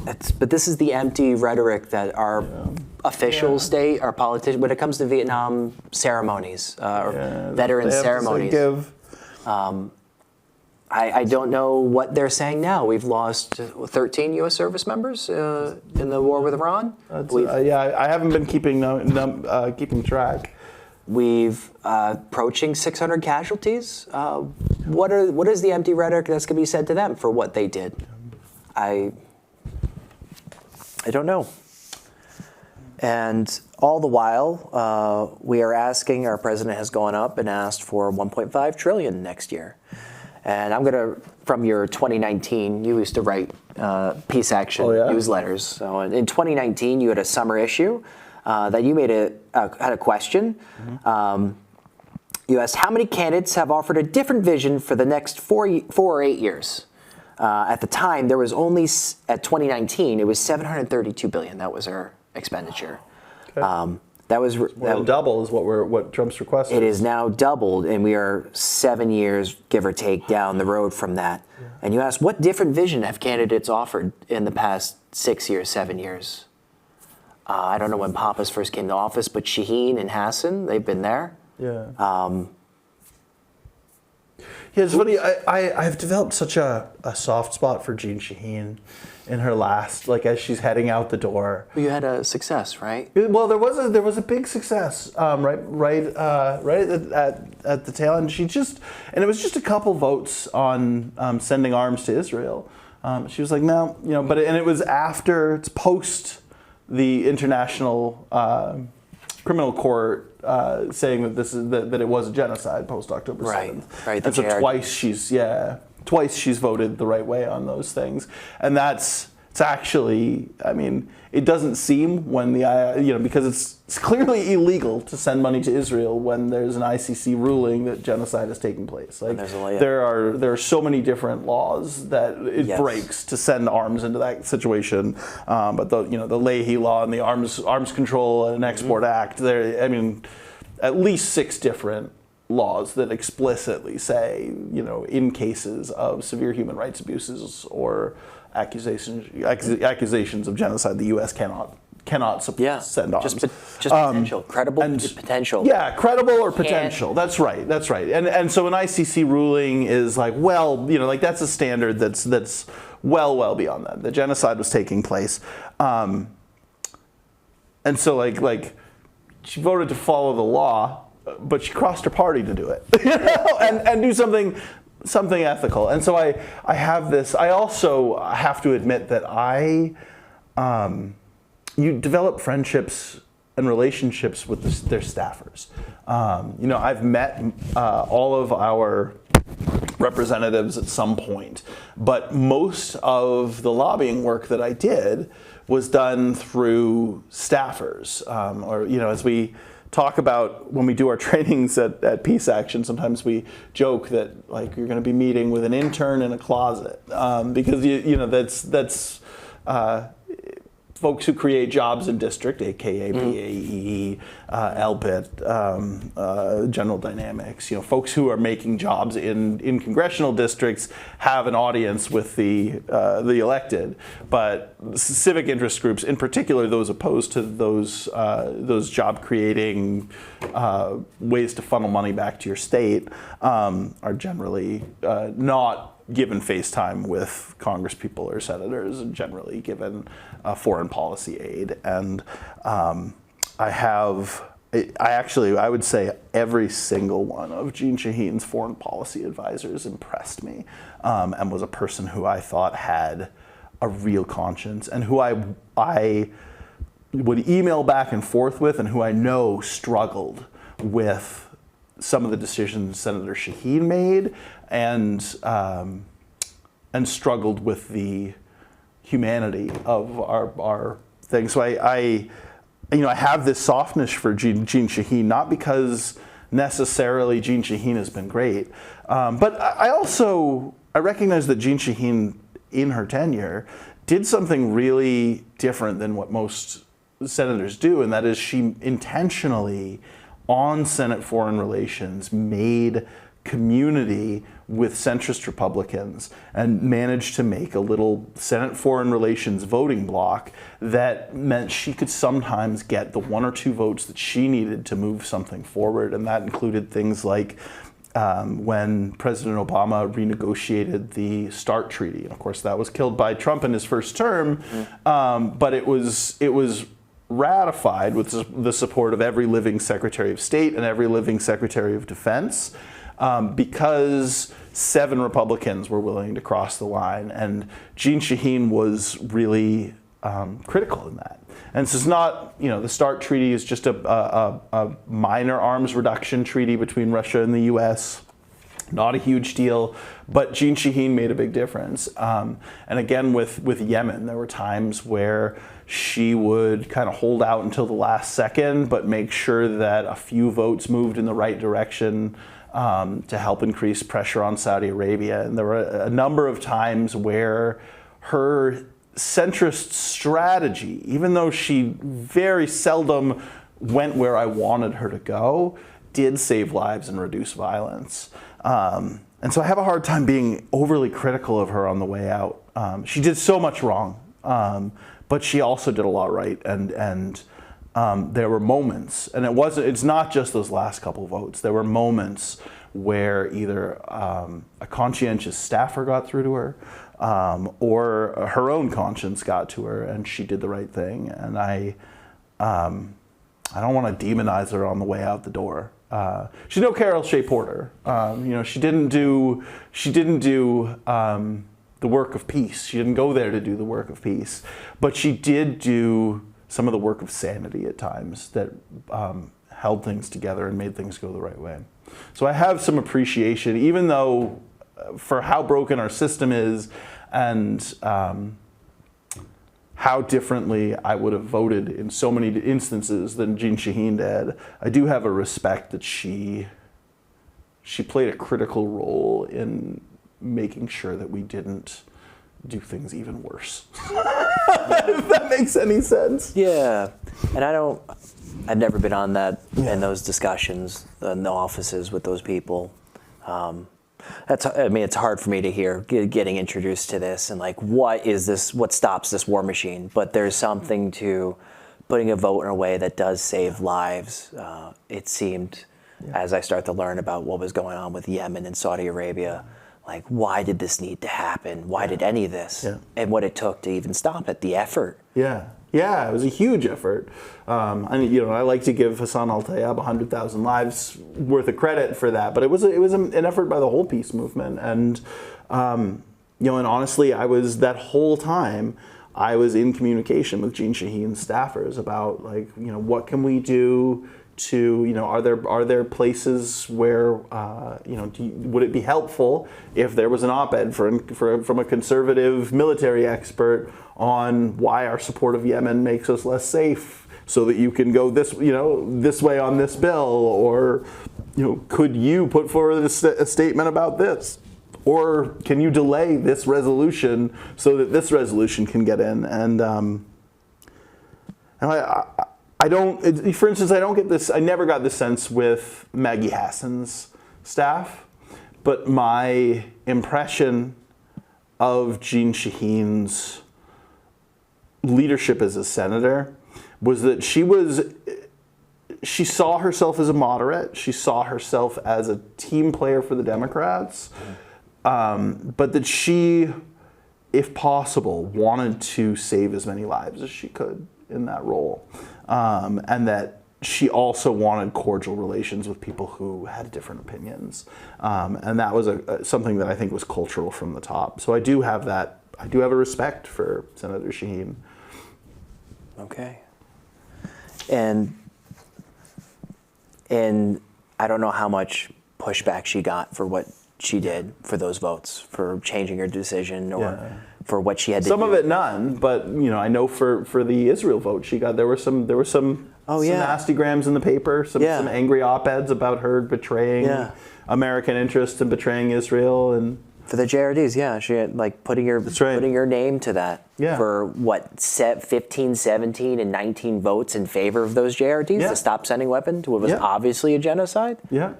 But this is the empty rhetoric that our officials state, our politicians, when it comes to Vietnam ceremonies, or veteran ceremonies. I don't know what they're saying now. We've lost 13 U.S. service members in the war with Iran. I haven't been keeping track. We've approaching 600 casualties. What is the empty rhetoric that's going to be said to them for what they did? I don't know. And all the while, we are asking, our president has gone up and asked for $1.5 trillion next year. And I'm going to, from your 2019, you used to write peace action newsletters. So in 2019, you had a summer issue that you had a question. You asked, how many candidates have offered a different vision for the next 4 or 8 years? At the time, there was only, at 2019, it was $732 billion. That was our expenditure. Okay. That was more than double is what Trump's requested. It is now doubled, and we are 7 years, give or take, down the road from that. Yeah. And you ask, what different vision have candidates offered in the past 6 years, 7 years? I don't know when Papas first came to office, but Shaheen and Hassan, they've been there. Yeah. It's funny. I've developed such a soft spot for Jean Shaheen in her last, like, as she's heading out the door. You had a success, right? Well, there was a big success, right at the tail end. And it was just a couple votes on sending arms to Israel. She was like, no, and it was after, it's post the International Criminal Court saying that that it was a genocide post October 7th. Right. And so twice she's voted the right way on those things, and it's actually, I mean, it doesn't seem when because it's clearly illegal to send money to Israel when there's an ICC ruling that genocide is taking place. Like, there are so many different laws that it breaks to send arms into that situation. But the Leahy law and the Arms Control and Export Act, at least 6 different laws that explicitly say, in cases of severe human rights abuses or accusations of genocide, the U.S. cannot send arms. Just potential, credible potential. Yeah, credible or potential. That's right. And so an ICC ruling is like, that's a standard that's well beyond that. The genocide was taking place, and so like she voted to follow the law, but she crossed her party to do it, and do something ethical. And so I have this. I also have to admit that you develop friendships and relationships with their staffers. I've met all of our representatives at some point, but most of the lobbying work that I did was done through staffers, as we talk about when we do our trainings at Peace Action, sometimes we joke that, like, you're going to be meeting with an intern in a closet, because that's folks who create jobs in district, aka BAE, LBIT, General Dynamics, folks who are making jobs in congressional districts have an audience with the elected, but civic interest groups, in particular those opposed to those job creating ways to funnel money back to your state, are generally not given face time with congresspeople or senators, and generally given foreign policy aid. And I would say every single one of Jean Shaheen's foreign policy advisors impressed me, and was a person who I thought had a real conscience, and who I would email back and forth with, and who I know struggled with some of the decisions Senator Shaheen made, and struggled with the humanity of our thing. So I have this softness for Jeanne Shaheen, not because necessarily Jeanne Shaheen has been great, but I recognize that Jeanne Shaheen, in her tenure, did something really different than what most senators do, and that is she intentionally, on Senate Foreign Relations, made community with centrist Republicans and managed to make a little Senate Foreign Relations voting bloc that meant she could sometimes get the 1 or 2 votes that she needed to move something forward. And that included things like when President Obama renegotiated the START treaty. And of course, that was killed by Trump in his first term, but it was ratified with the support of every living Secretary of State and every living Secretary of Defense. Because 7 Republicans were willing to cross the line, and Jeanne Shaheen was really critical in that. And this is not, the START treaty is just a minor arms reduction treaty between Russia and the U.S., not a huge deal, but Jeanne Shaheen made a big difference. And again, with Yemen, there were times where she would kind of hold out until the last second, but make sure that a few votes moved in the right direction to help increase pressure on Saudi Arabia. And there were a number of times where her centrist strategy, even though she very seldom went where I wanted her to go, did save lives and reduce violence. And so I have a hard time being overly critical of her on the way out. She did so much wrong, but she also did a lot right. And there were moments, and it's not just those last couple votes. There were moments where either a conscientious staffer got through to her, or her own conscience got to her, and she did the right thing. And I don't want to demonize her on the way out the door. She's no Carol Shea Porter. She didn't do the work of peace. She didn't go there to do the work of peace, but she did do some of the work of sanity at times that held things together and made things go the right way. So I have some appreciation, even though for how broken our system is and how differently I would have voted in so many instances than Jeanne Shaheen did, I do have a respect that she played a critical role in making sure that we didn't do things even worse. If that makes any sense. Yeah, and I've never been on that in those discussions in the offices with those people. It's hard for me to hear getting introduced to this and like, what is this? What stops this war machine? But there's something to putting a vote in a way that does save lives. It seemed, as I start to learn about what was going on with Yemen and Saudi Arabia, like, why did this need to happen? Why did any of this? And what it took to even stop it, the effort. Yeah, it was a huge effort. I like to give Hassan al-Tayyab 100,000 lives worth of credit for that, but it was an effort by the whole peace movement. And and honestly, I was that whole time I was in communication with Jeanne Shaheen's staffers about what can we do to, are there places where, would it be helpful if there was an op-ed from a conservative military expert on why our support of Yemen makes us less safe, so that you can go this way on this bill, or, could you put forward a statement about this? Or can you delay this resolution so that this resolution can get in? And I don't, for instance, I don't get this, I never got this sense with Maggie Hassan's staff, but my impression of Jeanne Shaheen's leadership as a senator was that she saw herself as a moderate, she saw herself as a team player for the Democrats, but that she, if possible, wanted to save as many lives as she could in that role. And that she also wanted cordial relations with people who had different opinions. And that was something that I think was cultural from the top. So I do have a respect for Senator Shaheen. Okay. And I don't know how much pushback she got for what she did for those votes, for changing her decision, or for what she had to do. Some of it none, but I know for the Israel vote there were some nasty grams in the paper, some angry op-eds about her betraying American interests and betraying Israel and. For the JRDs, she had putting your name to that for 15, 17, and 19 votes in favor of those JRDs to stop sending weapons to what was obviously a genocide. Yeah.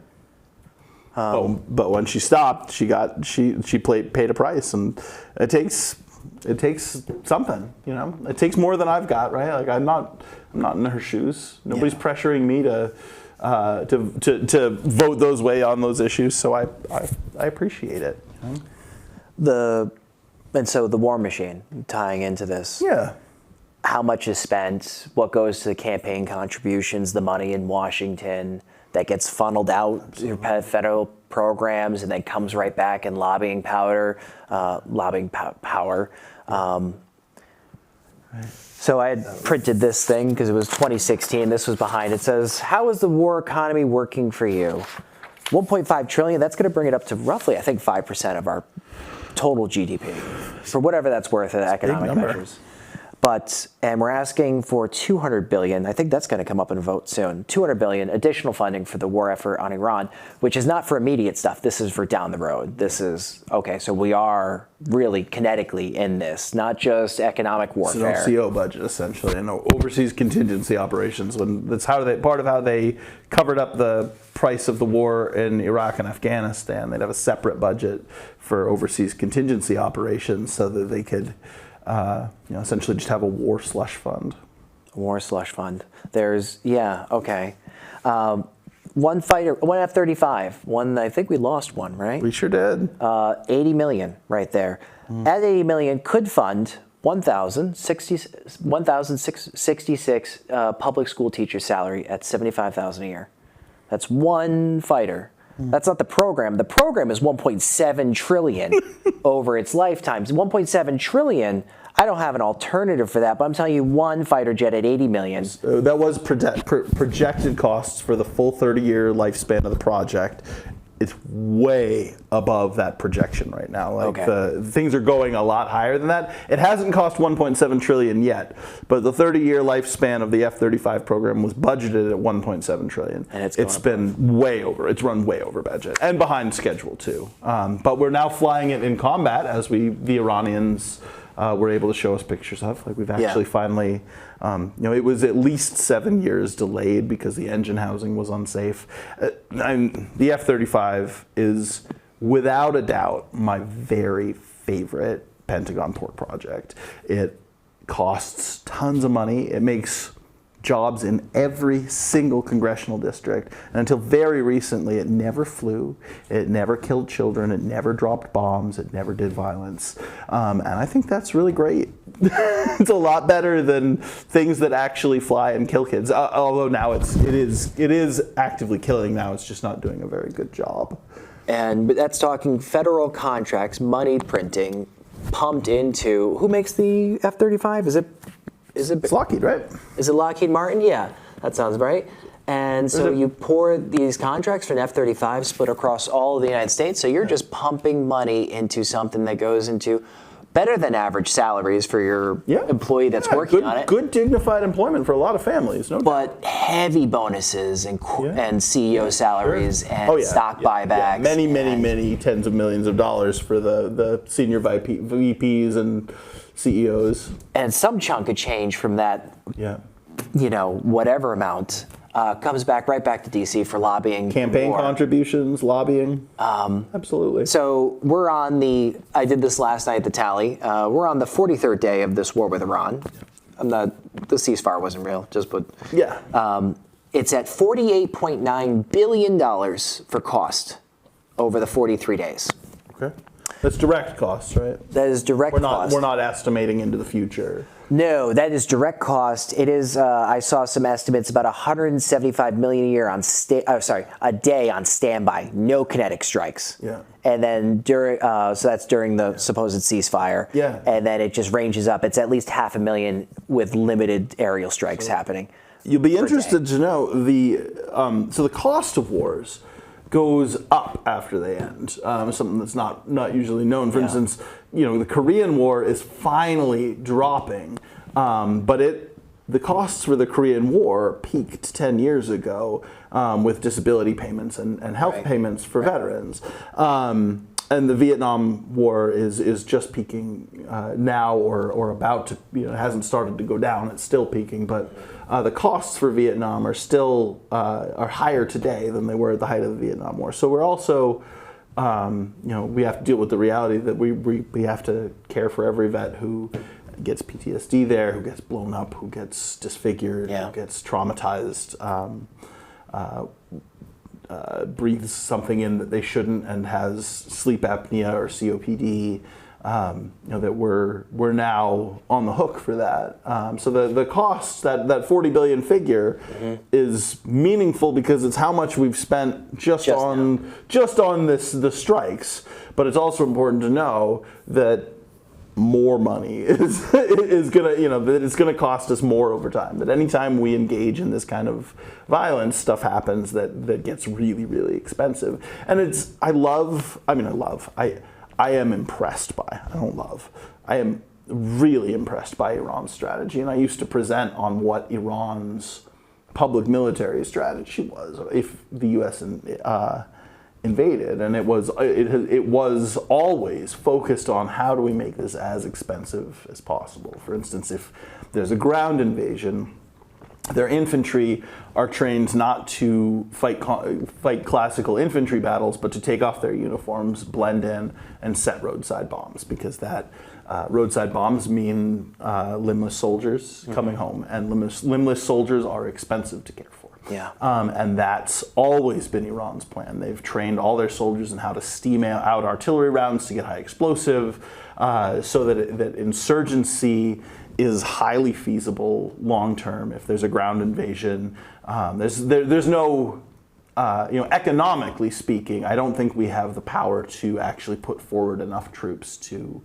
But when she stopped, she paid a price, and it takes something. It takes more than I've got, right? Like I'm not in her shoes. Nobody's pressuring me to vote those way on those issues. So I appreciate it. And so the war machine tying into this. Yeah. How much is spent? What goes to the campaign contributions? The money in Washington that gets funneled out to federal programs and then comes right back in lobbying power. So I had printed this thing because it was 2016. This was behind. It says, "How is the war economy working for you?" 1.5 trillion. That's going to bring it up to roughly, I think, 5% of our total GDP, for whatever that's worth in economic measures. And we're asking for 200 billion. I think that's going to come up in a vote soon. 200 billion additional funding for the war effort on Iran, which is not for immediate stuff. This is for down the road. This is okay. So we are really kinetically in this, not just economic warfare. It's an OCO budget essentially, and overseas contingency operations. That's part of how they covered up the price of the war in Iraq and Afghanistan. They'd have a separate budget for overseas contingency operations so that they could. Essentially just have a war slush fund. War slush fund. There's, okay. One fighter, one F-35, one, I think we lost one, right? We sure did. 80 million right there. That 80 million could fund 1,066 public school teacher salary at $75,000 a year. That's one fighter. That's not the program. The program is 1.7 trillion over its lifetime. 1.7 trillion. I don't have an alternative for that, but I'm telling you, one fighter jet at 80 million. That was projected costs for the full 30-year lifespan of the project. It's way above that projection right now. Things are going a lot higher than that. It hasn't cost 1.7 trillion yet, but the 30-year lifespan of the F-35 program was budgeted at 1.7 trillion. And it's been way over. It's run way over budget and behind schedule too. But we're now flying it in combat as the Iranians were able to show us pictures of. We've actually finally. It was at least 7 years delayed because the engine housing was unsafe. The F-35 is, without a doubt, my very favorite Pentagon port project. It costs tons of money. It makes jobs in every single congressional district. And until very recently, it never flew. It never killed children. It never dropped bombs. It never did violence. And I think that's really great. It's a lot better than things that actually fly and kill kids. Although now it is actively killing now. It's just not doing a very good job. But that's talking federal contracts, money printing, pumped into, who makes the F-35? It's Lockheed, right? Is it Lockheed Martin? Yeah, that sounds right. And so you pour these contracts for an F-35 split across all of the United States. So you're just pumping money into something that goes into better than average salaries for your employee that's working on it. Good dignified employment for a lot of families, no doubt. But heavy bonuses and CEO salaries and stock buybacks. Many tens of millions of dollars for the senior VPs and CEOs. And some chunk of change from that, whatever amount, comes right back to DC for lobbying. Campaign contributions, lobbying. Absolutely. So we're on I did this last night at the tally. We're on the 43rd day of this war with Iran. The ceasefire wasn't real, it's at $48.9 billion for cost over the 43 days. Okay. That's direct costs, right? That is direct cost. We're not estimating into the future. No, that is direct cost. It is. I saw some estimates about 175 million a year a day on standby, no kinetic strikes. Yeah. And then so that's during the supposed ceasefire. Yeah. And then it just ranges up. It's at least 500,000 with limited aerial strikes happening. You'll be interested to know the cost of wars goes up after they end. Something that's not usually known. For instance, the Korean War is finally dropping, but the costs for the Korean War peaked 10 years ago with disability payments and health payments for veterans. And the Vietnam War is just peaking now, or about to. It hasn't started to go down. It's still peaking, but the costs for Vietnam are still are higher today than they were at the height of the Vietnam War. So we're also, we have to deal with the reality that we have to care for every vet who gets PTSD there, who gets blown up, who gets disfigured, who gets traumatized. Breathes something in that they shouldn't, and has sleep apnea or COPD, that we're now on the hook for that. So the cost, that 40 billion figure, is meaningful because it's how much we've spent just on the strikes. But it's also important to know that more money is gonna, that it's gonna cost us more over time. That anytime we engage in this kind of violence, stuff happens that gets really, really expensive. And I am impressed by, I am really impressed by Iran's strategy. And I used to present on what Iran's public military strategy was if the U.S. invaded, and it was always focused on how do we make this as expensive as possible. For instance, if there's a ground invasion, their infantry are trained not to fight classical infantry battles, but to take off their uniforms, blend in, and set roadside bombs, because that roadside bombs mean limbless soldiers coming home, and limbless soldiers are expensive to care for. And that's always been Iran's plan. They've trained all their soldiers in how to steam out artillery rounds to get high explosive, so that insurgency is highly feasible long term. If there's a ground invasion, there's no, economically speaking, I don't think we have the power to actually put forward enough troops to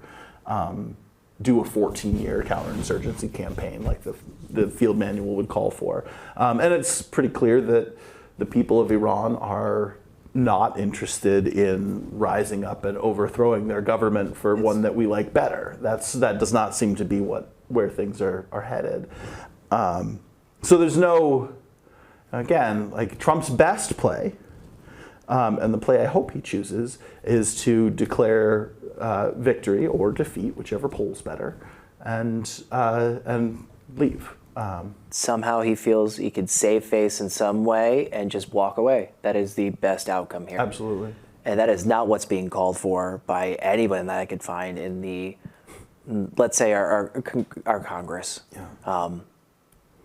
do a 14-year counterinsurgency campaign like the field manual would call for. And it's pretty clear that the people of Iran are not interested in rising up and overthrowing their government for one that we like better. That does not seem to be where things are headed. So there's no, again, like Trump's best play, and the play I hope he chooses, is to declare victory or defeat, whichever polls better, and leave. Somehow he feels he could save face in some way and just walk away. That is the best outcome here. Absolutely. And that is not what's being called for by anyone that I could find in the, let's say, our Congress.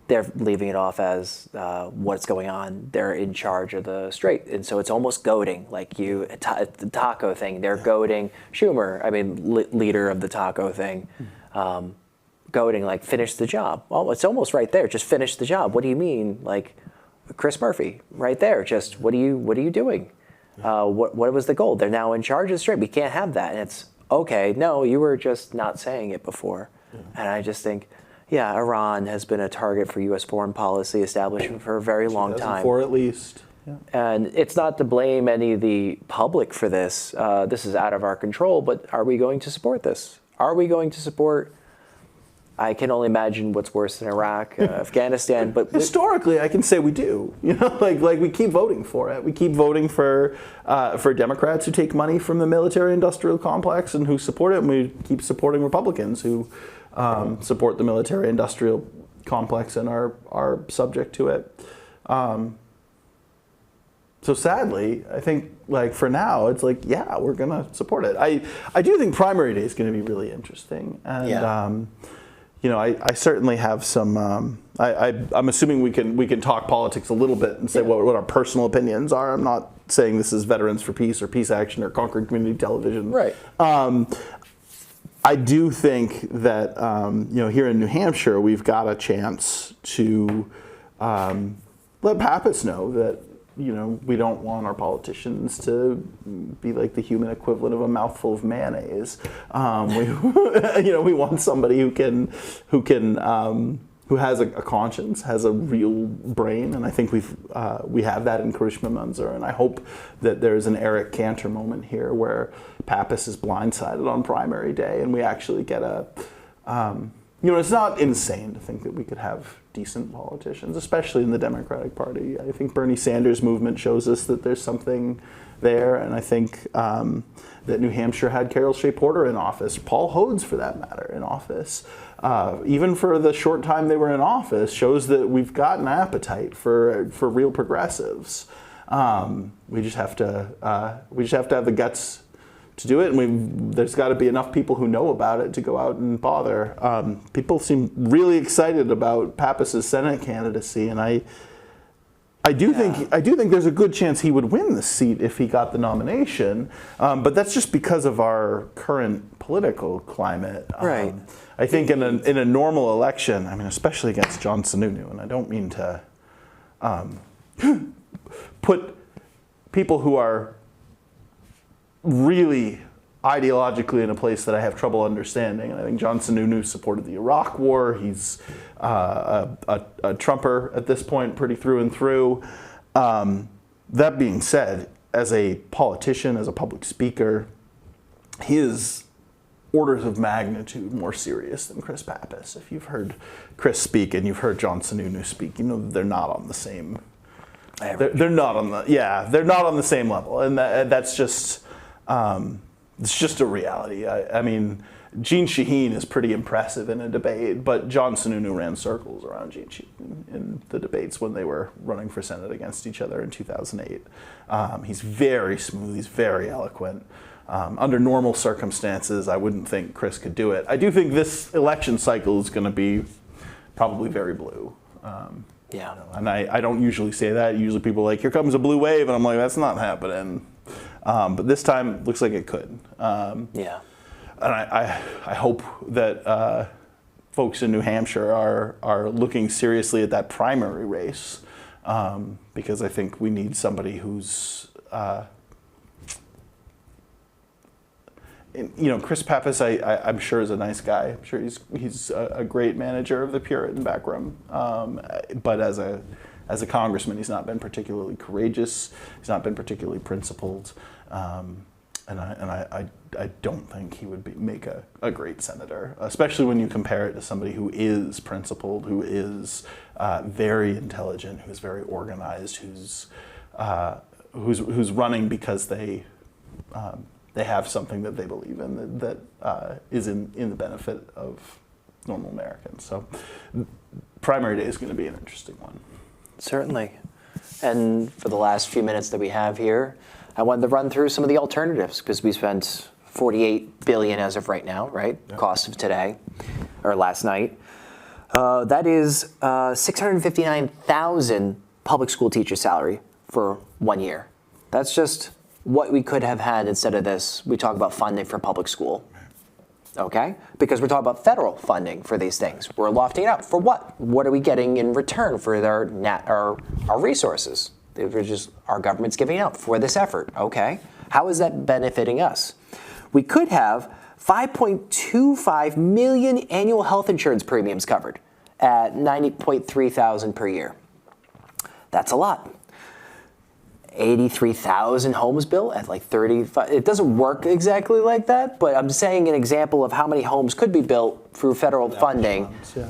They're leaving it off as what's going on. They're in charge of the Strait. And so it's almost goading, like the taco thing. They're goading Schumer, leader of the taco thing, goading, like, finish the job. Well, it's almost right there. Just finish the job. What do you mean? Like, Chris Murphy, right there. Just what are you doing? What was the goal? They're now in charge of the Strait. We can't have that. And it's, okay, no, you were just not saying it before. And I just think, Iran has been a target for U.S. foreign policy establishment for a very long time. 2004 at least. And it's not to blame any of the public for this. This is out of our control, but are we going to support this? Are we going to support, I can only imagine what's worse than Iraq, Afghanistan, but historically, I can say we do. Like we keep voting for it. We keep voting for Democrats who take money from the military-industrial complex and who support it, and we keep supporting Republicans who support the military-industrial complex and are subject to it. So sadly, I think, like, for now, it's like, we're gonna support it. I do think primary day is going to be really interesting, and I certainly have some. I'm assuming we can talk politics a little bit and say what our personal opinions are. I'm not saying this is Veterans for Peace or Peace Action or Concord Community Television. Right. I do think that here in New Hampshire, we've got a chance to let Pappas know that we don't want our politicians to be like the human equivalent of a mouthful of mayonnaise. We want somebody who can who has a conscience, has a real brain, and I think we have that in Karishma Manzoor, and I hope that there's an Eric Cantor moment here where Pappas is blindsided on primary day, and we actually get a, it's not insane to think that we could have decent politicians, especially in the Democratic Party. I think Bernie Sanders' movement shows us that there's something there, and I think that New Hampshire had Carol Shea Porter in office, Paul Hodes for that matter in office. Even for the short time they were in office, shows that we've got an appetite for real progressives. We just have to have the guts to do it, and there's got to be enough people who know about it to go out and bother. People seem really excited about Pappas's Senate candidacy, and I do think there's a good chance he would win the seat if he got the nomination, but that's just because of our current political climate. Right. I think in a normal election, I mean, especially against John Sununu, and I don't mean to put people who are really ideologically in a place that I have trouble understanding. And I think John Sununu supported the Iraq War. He's a Trumper at this point, pretty through and through. That being said, as a politician, as a public speaker, he is orders of magnitude more serious than Chris Pappas. If you've heard Chris speak and you've heard John Sununu speak, you know that they're not on the same. They're not on the same level, and that's just. It's just a reality. I mean, Gene Shaheen is pretty impressive in a debate, but John Sununu ran circles around Gene Shaheen in the debates when they were running for Senate against each other in 2008. He's very smooth. He's very eloquent. Under normal circumstances, I wouldn't think Chris could do it. I do think this election cycle is going to be probably very blue. Yeah. And I don't usually say that. Usually people are like, here comes a blue wave, and I'm like, that's not happening. But this time, it looks like it could. Yeah. And I hope that folks in New Hampshire are looking seriously at that primary race, because I think we need somebody who's, Chris Pappas, I'm sure is a nice guy. I'm sure he's a great manager of the Puritan backroom. But as a congressman, he's not been particularly courageous. He's not been particularly principled, and I don't think he would make a great senator, especially when you compare it to somebody who is principled, who is very intelligent, who's very organized, who's running because they have something that they believe in that is in the benefit of normal Americans. So primary day is going to be an interesting one. Certainly. And for the last few minutes that we have here, I wanted to run through some of the alternatives, because we spent $48 billion as of right now, right? Yeah. Cost of today, or last night. That is 659,000 public school teacher salary for 1 year. That's just what we could have had instead of this. We talk about funding for public school. Okay? Because we're talking about federal funding for these things. We're lofting it out. For what? What are we getting in return for our resources? Our government's giving out for this effort. Okay? How is that benefiting us? We could have 5.25 million annual health insurance premiums covered at $90,300 per year. That's a lot. 83,000 homes built at like 35. It doesn't work exactly like that, but I'm saying an example of how many homes could be built through federal funding. Yeah.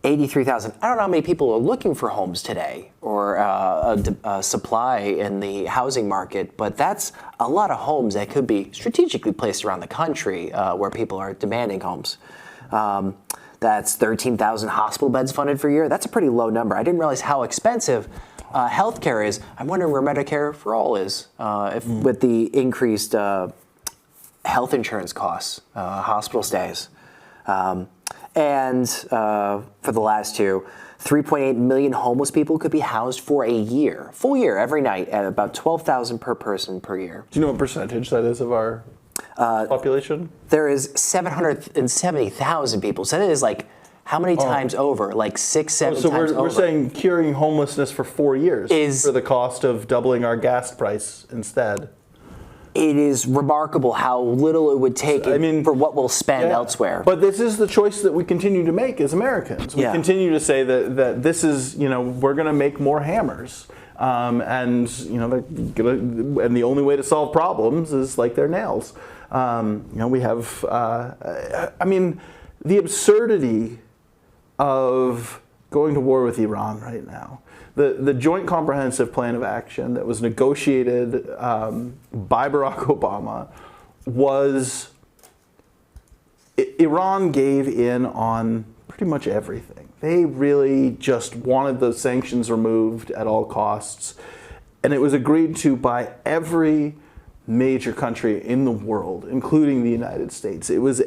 83,000. I don't know how many people are looking for homes today or a supply in the housing market, but that's a lot of homes that could be strategically placed around the country where people are demanding homes. That's 13,000 hospital beds funded for a year. That's a pretty low number. I didn't realize how expensive healthcare is. I'm wondering where Medicare for All is with the increased health insurance costs, hospital stays. And for the last two, 3.8 million homeless people could be housed for a year, full year, every night, at about $12,000 per person per year. Do you know what percentage that is of our population? There is 770,000 people. So that is like how many times over? Like 6-7 times over. So we're saying curing homelessness for 4 years for the cost of doubling our gas price instead. it is remarkable how little it would take for what we'll spend elsewhere. But this is the choice that we continue to make as Americans. We continue to say that this is, we're going to make more hammers. And the only way to solve problems is like their nails. We have, the absurdity of going to war with Iran right now. The Joint Comprehensive Plan of Action that was negotiated by Barack Obama was, Iran gave in on pretty much everything. They really just wanted those sanctions removed at all costs. And it was agreed to by every major country in the world, including the United States. It was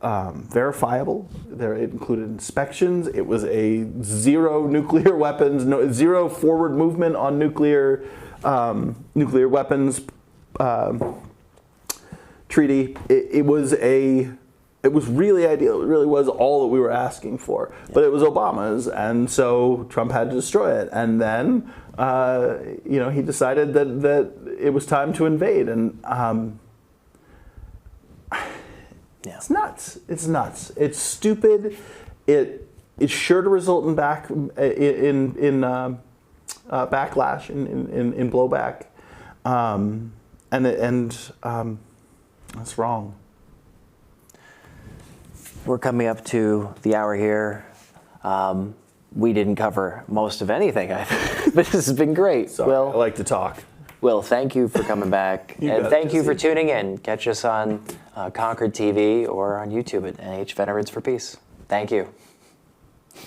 verifiable. It included inspections. It was a zero nuclear weapons, zero forward movement on nuclear weapons treaty. It was really ideal. It really was all that we were asking for. But it was Obama's, and so Trump had to destroy it. And then, he decided that it was time to invade. And it's nuts. It's nuts. It's stupid. It is sure to result in backlash, in blowback, and that's wrong. We're coming up to the hour here. We didn't cover most of anything, but this has been great. Sorry, Will, I like to talk. Will, thank you for coming back. And thank you for tuning in. Catch us on Concord TV or on YouTube at NH Veterans for Peace. Thank you.